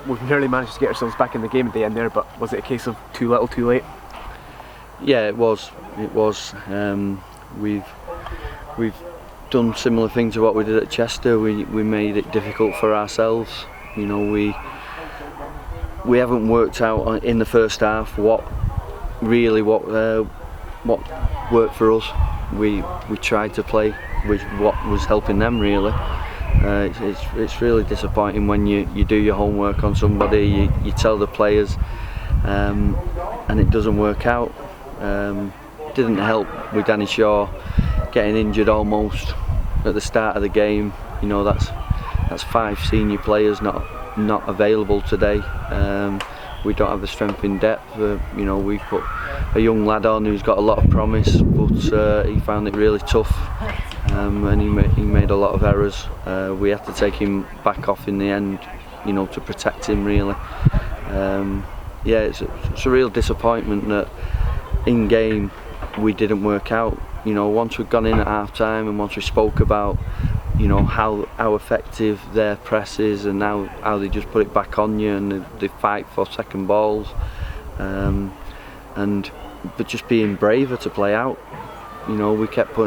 We've nearly managed to get ourselves back in the game at the end there, but was it a case of too little, too late? Yeah, it was. We've done similar things to what we did at Chester. We made it difficult for ourselves. You know, we haven't worked out in the first half what worked for us. We tried to play with what was helping them really. It's really disappointing when you do your homework on somebody, you tell the players, and it doesn't work out. It didn't help with Danny Shaw getting injured almost at the start of the game. You know, that's 5 senior players not available today. We don't have the strength in depth. You know, we put a young lad on who's got a lot of promise, but he found it really tough, and he made a lot of errors. We had to take him back off in the end, you know, to protect him really. Yeah, it's a real disappointment that in game we didn't work out. You know, once we'd gone in at half time and once we spoke about, you know, how effective their press is and how they just put it back on you and they fight for second balls, but just being braver to play out. You know, we kept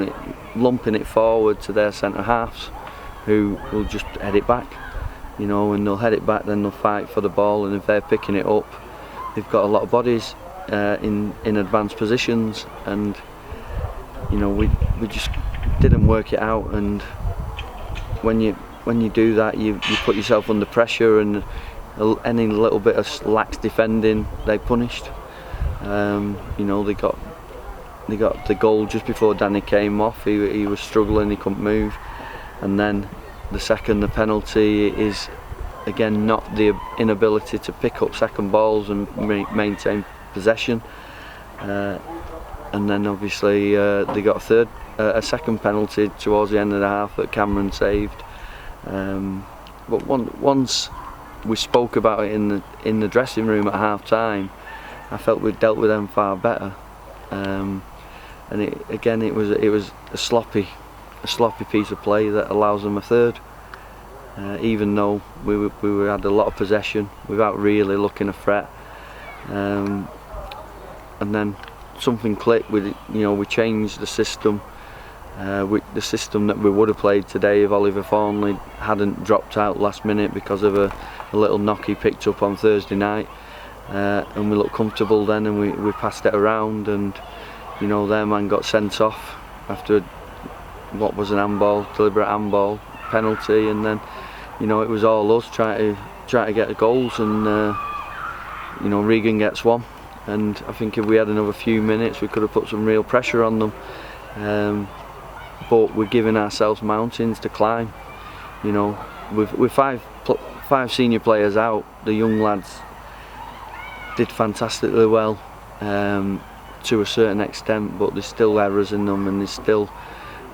lumping it forward to their centre halves, who will just head it back. You know, and they'll head it back, then they'll fight for the ball, and if they're picking it up, they've got a lot of bodies in advanced positions, and you know, we just didn't work it out. And when you do that, you put yourself under pressure, and any little bit of lax defending, they punished. You know, they got the goal just before Danny came off. He was struggling, he couldn't move, and then the penalty is again not the inability to pick up second balls and maintain possession. And then obviously they got a second penalty towards the end of the half that Cameron saved. But once we spoke about it in the dressing room at half time, I felt we'd dealt with them far better. And it was a sloppy piece of play that allows them a third. Even though we had a lot of possession without really looking a threat. And then something clicked with it. You know, we changed the system. The system that we would have played today if Oliver Thornley hadn't dropped out last minute because of a little knock he picked up on Thursday night, and we looked comfortable then, and we passed it around, and you know, their man got sent off after what was an deliberate handball penalty, and then you know, it was all us trying to get the goals, and you know, Regan gets one, and I think if we had another few minutes we could have put some real pressure on them. But we're giving ourselves mountains to climb. You know, with five senior players out, the young lads did fantastically well to a certain extent, but there's still errors in them, and there's still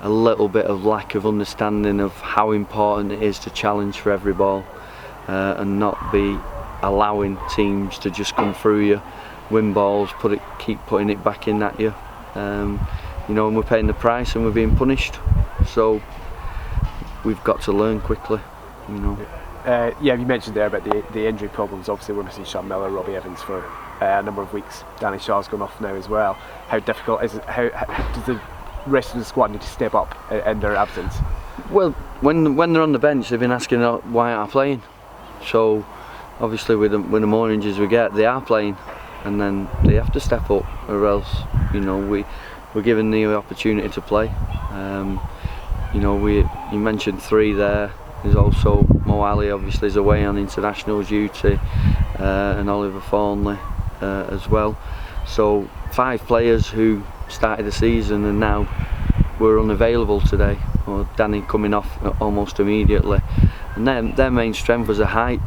a little bit of lack of understanding of how important it is to challenge for every ball, and not be allowing teams to just come through you, win balls, keep putting it back in at you. You know, and we're paying the price and we're being punished, so we've got to learn quickly. You know. Yeah, you mentioned there about the injury problems. Obviously, we're missing Sean Miller, Robbie Evans for a number of weeks. Danny Shaw's gone off now as well. How difficult is it? How does the rest of the squad need to step up in their absence? Well, when they're on the bench, they've been asking why aren't I playing. So obviously, with the more injuries we get, they are playing, and then they have to step up, or else, you know, we're given the opportunity to play. You know, you mentioned 3 there. There's also Mo Ali, obviously, is away on international duty, and Oliver Thornley as well. So 5 players who started the season and now were unavailable today. Or Danny coming off almost immediately, and their main strength was a height.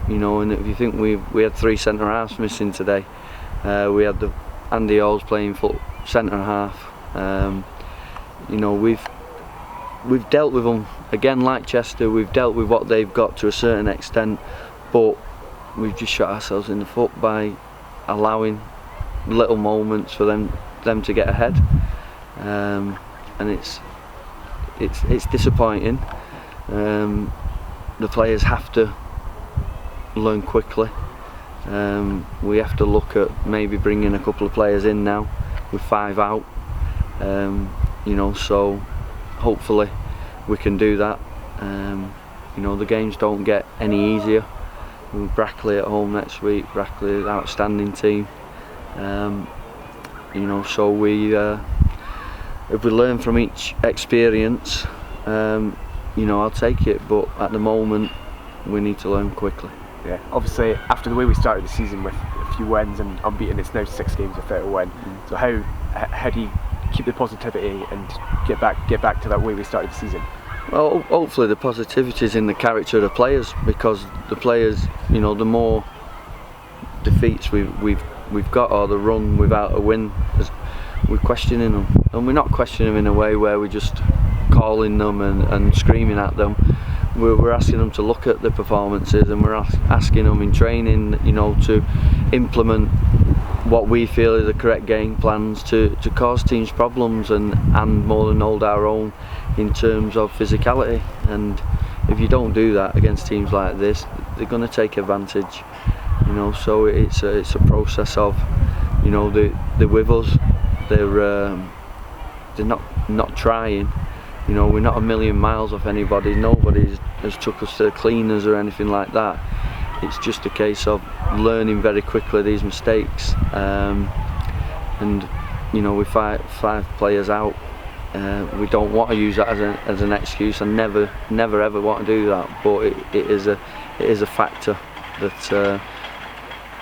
You know, and if you think we had 3 centre halves missing today, we had Andy Halls playing full centre half. You know, we've dealt with them again like Chester. We've dealt with what they've got to a certain extent, but we've just shot ourselves in the foot by allowing little moments for them to get ahead, and it's disappointing. The players have to learn quickly. We have to look at maybe bringing a couple of players in now with 5 out. So hopefully we can do that. The games don't get any easier. We've Brackley at home next week. Brackley is an outstanding team. So if we learn from each experience, I'll take it. But at the moment, we need to learn quickly. Yeah, obviously after the way we started the season with a few wins and unbeaten, it's now 6 games without a win. So how do you keep the positivity and get back to that way we started the season? Well, hopefully the positivity is in the character of the players, because the players, the more defeats we've got, or the run without a win, we're questioning them, and we're not questioning them in a way where we're just calling them and screaming at them. We're asking them to look at the performances, and we're asking them in training, to implement what we feel are the correct game plans to cause teams problems and more than hold our own in terms of physicality. And if you don't do that against teams like this, they're going to take advantage. So it's a process of, they're with us. They're not trying. We're not a million miles off anybody. Nobody has took us to the cleaners or anything like that. It's just a case of learning very quickly these mistakes. With five players out, we don't want to use that as an excuse. I never ever want to do that. But it is a factor that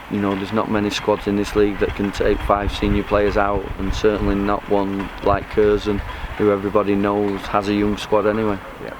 there's not many squads in this league that can take 5 senior players out, and certainly not one like Curzon, who everybody knows has a young squad anyway. Yeah.